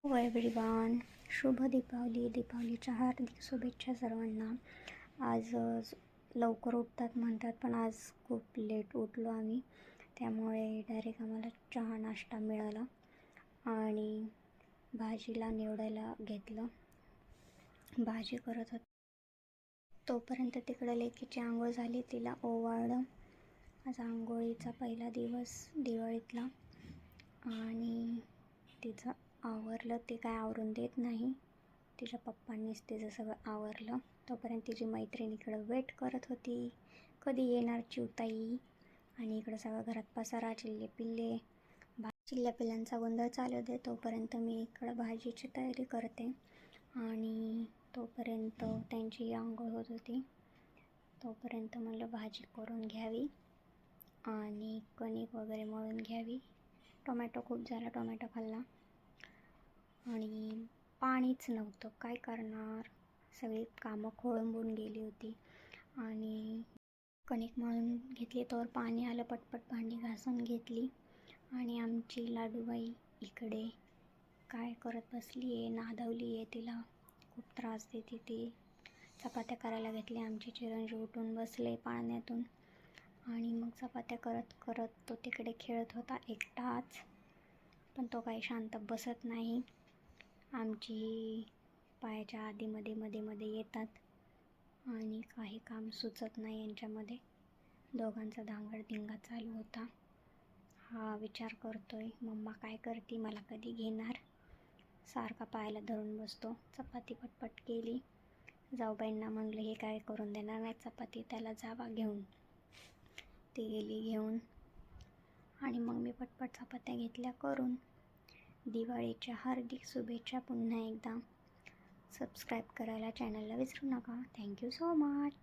हो एव्हरीवन, शुभ दीपावलीच्या हार्दिक शुभेच्छा सर्वांना. आज लवकर उठतात म्हणतात, पण आज खूप लेट उठलो आम्ही, त्यामुळे डायरेक्ट आम्हाला चहा नाश्ता मिळाला आणि भाजीला निवडायला घेतलं. भाजी करत होत तोपर्यंत तिकडं लेकीची आंघोळ झाली, तिला ओवाळलं. आज आंघोळीचा पहिला दिवस दिवाळीतला आणि तिचं आवरलं. ते काय आवरून देत नाही, तिच्या पप्पांनीच तिचं सगळं आवरलं. तोपर्यंत तिची मैत्रीण इकडं वेट करत होती, कधी येणार चिवताई. आणि इकडं सगळं घरात पसारा, चिल्ले पिल्ल्यांचा गोंधळ चालू दे. तोपर्यंत मी इकडं भाजीची तयारी करते आणि तोपर्यंत त्यांची आंघोळ होत होती. तोपर्यंत म्हणलं भाजी करून घ्यावी आणि कणिक वगैरे मळून घ्यावी. टोमॅटो खूप झाला, टोमॅटो खाल्ला आणि पाणीच नव्हतं, काय करणार. सगळी कामं खोळंबून गेली होती आणि कणिक मळून घेतली, तर पाणी आलं. पटपट भांडी घासून घेतली आणि आमची लाडूबाई इकडे काय करत बसली आहे, नादवली आहे. तिला खूप त्रास देते ती. चपात्या करायला घेतल्या. आमचे चिरंजीव उठून बसले पाण्यातून आणि मग चपात्या करत करत तो तिकडे खेळत होता एकटाच, पण तो काही शांत बसत नाही. आमची पायाच्या आधी मध्ये येतात आणि काही काम सुचत नाही यांच्यामध्ये. दोघांचा धांगडधिंगा चालू होता. हा विचार करतोय, मम्मा काय करते, मला कधी घेणार. सारखा पायाला धरून बसतो. चपाती पटपट केली. जाऊबाईंना म्हणलं हे काय करून देणार नाही चपाती, त्याला जावा घेऊन. ती गेली घेऊन आणि मग मी पटपट चपात्या घेतल्या करून. दिवाळीच्या हार्दिक शुभेच्छा पुन्हा एकदा. सबस्क्राईब करायला चॅनलला विसरू नका. Thank you so much.